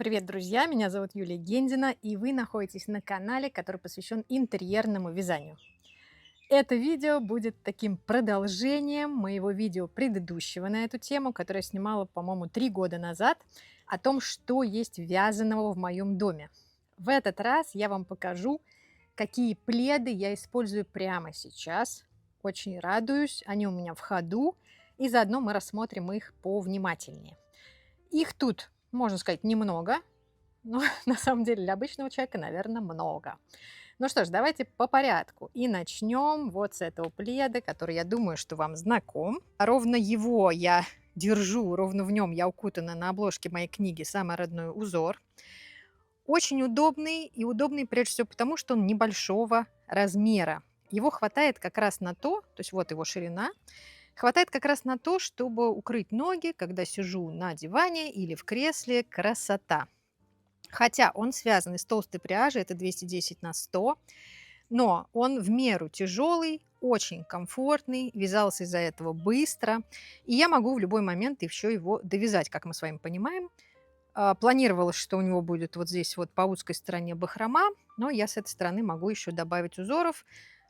Привет, друзья! Меня зовут Юлия Гендина, и вы находитесь на канале, который посвящен интерьерному вязанию. Это видео будет таким продолжением моего видео предыдущего на эту тему, которое я снимала, по-моему, 3 года назад, о том, что есть вязаного в моем доме. В этот раз я вам покажу, какие пледы я использую прямо сейчас. Очень радуюсь, они у меня в ходу, и заодно мы рассмотрим их повнимательнее. Их тут, можно сказать, немного, но на самом деле для обычного человека, наверное, много. Ну что ж, давайте по порядку. И начнем вот с этого пледа, который, я думаю, что вам знаком. Ровно его я держу, ровно в нем я укутана на обложке моей книги «Самый родной узор». Очень удобный, и удобный прежде всего потому, что он небольшого размера. Его хватает как раз на то есть вот его ширина, хватает как раз на то, чтобы укрыть ноги, когда сижу на диване или в кресле. Красота! Хотя он связан из толстой пряжи, это 210 на 100, но он в меру тяжелый, очень комфортный, вязался из-за этого быстро, и я могу в любой момент еще его довязать, как мы с вами понимаем. Планировалось, что у него будет вот здесь вот по узкой стороне бахрома, но я с этой стороны могу еще добавить узоров.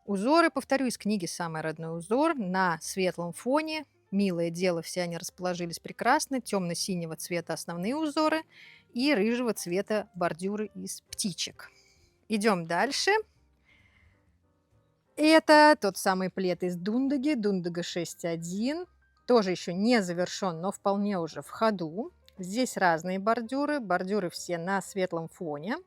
Узоры, повторю, из книги «Самый родной узор» на светлом фоне. Милое дело, все они расположились прекрасно. Темно-синего цвета основные узоры и рыжего цвета бордюры из птичек. Идем дальше. Это тот самый плед из Дундеги, Дундега 6.1. Тоже еще не завершен, но вполне уже в ходу. Здесь разные бордюры, бордюры все на светлом фоне.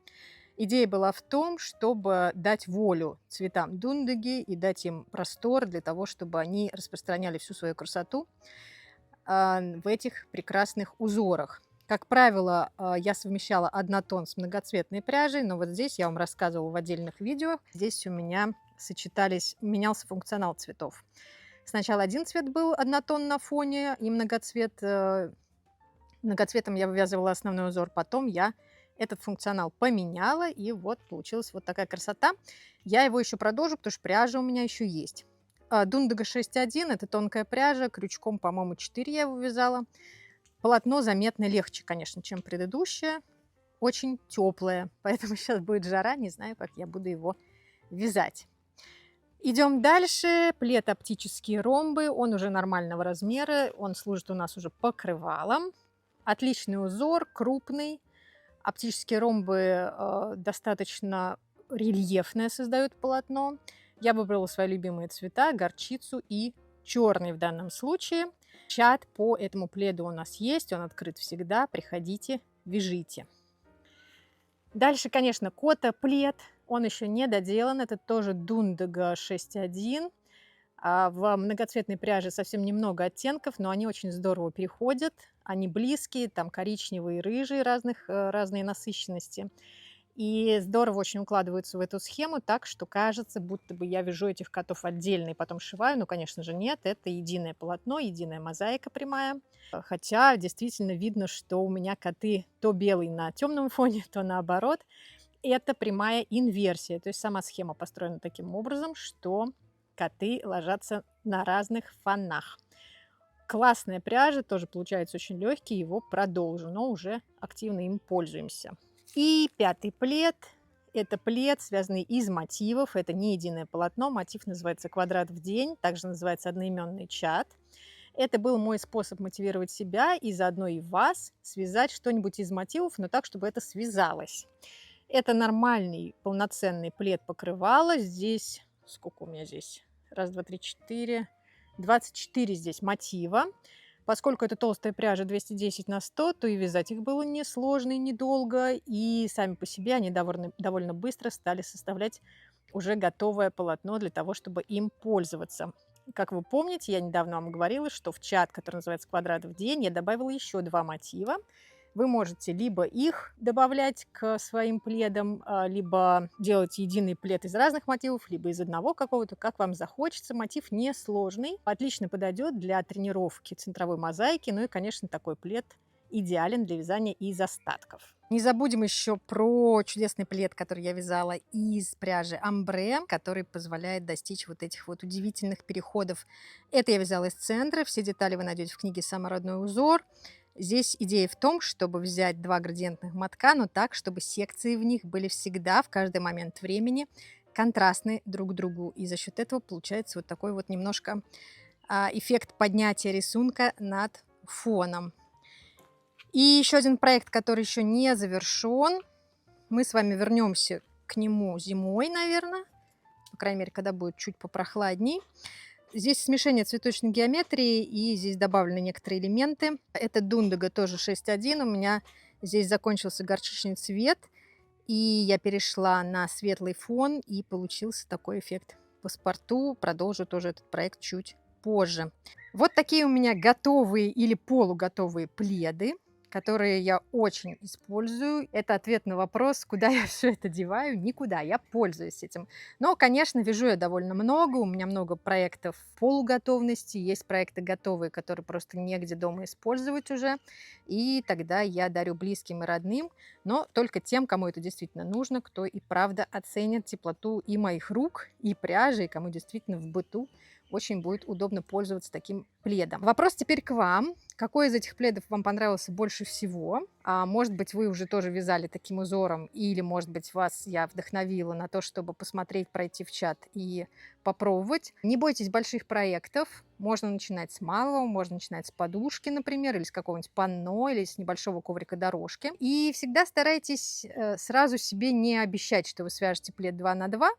Идея была в том, чтобы дать волю цветам Дундеги и дать им простор для того, чтобы они распространяли всю свою красоту в этих прекрасных узорах. Как правило, я совмещала однотон с многоцветной пряжей, но вот здесь я вам рассказывала в отдельных видео. Здесь у меня менялся функционал цветов. Сначала один цвет был однотон на фоне и многоцветом я вывязывала основной узор, потом я этот функционал поменяла, и вот получилась вот такая красота. Я его еще продолжу, потому что пряжа у меня еще есть. Дундега 6.1 – это тонкая пряжа, крючком, по-моему, 4 я его вязала. Полотно заметно легче, конечно, чем предыдущее. Очень теплое, поэтому сейчас будет жара, не знаю, как я буду его вязать. Идем дальше. Плед оптические ромбы, он уже нормального размера, он служит у нас уже покрывалом. Отличный узор, крупный. Оптические ромбы достаточно рельефное создают полотно. Я выбрала свои любимые цвета, горчицу и черный в данном случае. Чат по этому пледу у нас есть, он открыт всегда. Приходите, вяжите. Дальше, конечно, кота плед. Он еще не доделан. Это тоже Дундега 6.1. В многоцветной пряже совсем немного оттенков, но они очень здорово переходят. Они близкие, там коричневые, рыжие разные насыщенности. И здорово очень укладываются в эту схему так, что кажется, будто бы я вяжу этих котов отдельно и потом сшиваю. Но, конечно же, нет. Это единое полотно, единая мозаика прямая. Хотя действительно видно, что у меня коты то белый на темном фоне, то наоборот. Это прямая инверсия. То есть сама схема построена таким образом, что коты ложатся на разных фонах. Классная пряжа, тоже получается очень легкий, его продолжу, но уже активно им пользуемся. И пятый плед. Это плед, связанный из мотивов. Это не единое полотно. Мотив называется «Квадрат в день», также называется одноименный чат. Это был мой способ мотивировать себя и заодно и вас связать что-нибудь из мотивов, но так, чтобы это связалось. Это нормальный полноценный плед покрывала. Здесь, сколько у меня здесь? Раз, два, три, четыре. 24 здесь мотива. Поскольку это толстая пряжа 210 на 100, то и вязать их было несложно и недолго. И сами по себе они довольно быстро стали составлять уже готовое полотно для того, чтобы им пользоваться. Как вы помните, я недавно вам говорила, что в чат, который называется «Квадрат в день», я добавила еще 2 мотива. Вы можете либо их добавлять к своим пледам, либо делать единый плед из разных мотивов, либо из одного какого-то, как вам захочется. Мотив несложный, отлично подойдет для тренировки центровой мозаики. Ну и, конечно, такой плед идеален для вязания из остатков. Не забудем еще про чудесный плед, который я вязала из пряжи амбре, который позволяет достичь вот этих вот удивительных переходов. Это я вязала из центра. Все детали вы найдете в книге «Самый родной узор». Здесь идея в том, чтобы взять 2 градиентных мотка, но так, чтобы секции в них были всегда, в каждый момент времени контрастны друг к другу. И за счет этого получается вот такой вот немножко эффект поднятия рисунка над фоном. И еще один проект, который еще не завершен. Мы с вами вернемся к нему зимой, наверное. По крайней мере, когда будет чуть попрохладней. Здесь смешение цветочной геометрии, и здесь добавлены некоторые элементы. Это Дундага, тоже 6.1. У меня здесь закончился горчичный цвет, и я перешла на светлый фон, и получился такой эффект паспорту. Продолжу тоже этот проект чуть позже. Вот такие у меня готовые или полуготовые пледы, которые я очень использую. Это ответ на вопрос, куда я все это деваю. Никуда, я пользуюсь этим. Но, конечно, вяжу я довольно много. У меня много проектов полуготовности. Есть проекты готовые, которые просто негде дома использовать уже. И тогда я дарю близким и родным, но только тем, кому это действительно нужно, кто и правда оценит теплоту и моих рук, и пряжи, и кому действительно в быту очень будет удобно пользоваться таким пледом. Вопрос теперь к вам. Какой из этих пледов вам понравился больше всего? Может быть, вы уже тоже вязали таким узором, или, может быть, вас я вдохновила на то, чтобы посмотреть, пройти в чат и попробовать. Не бойтесь больших проектов. Можно начинать с малого, можно начинать с подушки, например, или с какого-нибудь панно, или с небольшого коврика дорожки. И всегда старайтесь сразу себе не обещать, что вы свяжете плед 2 на 2,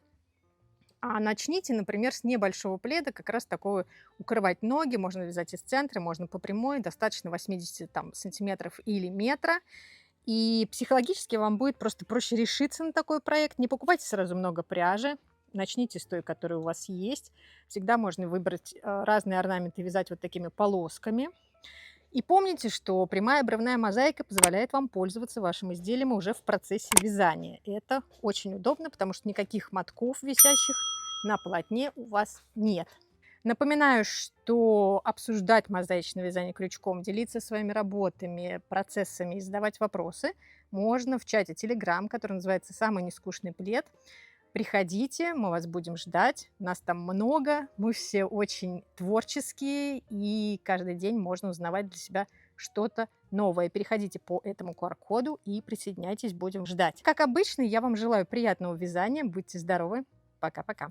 а начните, например, с небольшого пледа, как раз такого укрывать ноги, можно вязать из центра, можно по прямой, достаточно 80 сантиметров или метра. И психологически вам будет просто проще решиться на такой проект. Не покупайте сразу много пряжи, начните с той, которая у вас есть. Всегда можно выбрать разные орнаменты, вязать вот такими полосками. И помните, что прямая обрывная мозаика позволяет вам пользоваться вашим изделием уже в процессе вязания. Это очень удобно, потому что никаких мотков, висящих на полотне, у вас нет. Напоминаю, что обсуждать мозаичное вязание крючком, делиться своими работами, процессами и задавать вопросы можно в чате Telegram, который называется «Самый нескучный плед». Приходите, мы вас будем ждать. Нас там много, мы все очень творческие, и каждый день можно узнавать для себя что-то новое. Переходите по этому QR-коду и присоединяйтесь, будем ждать. Как обычно, я вам желаю приятного вязания, будьте здоровы, пока-пока.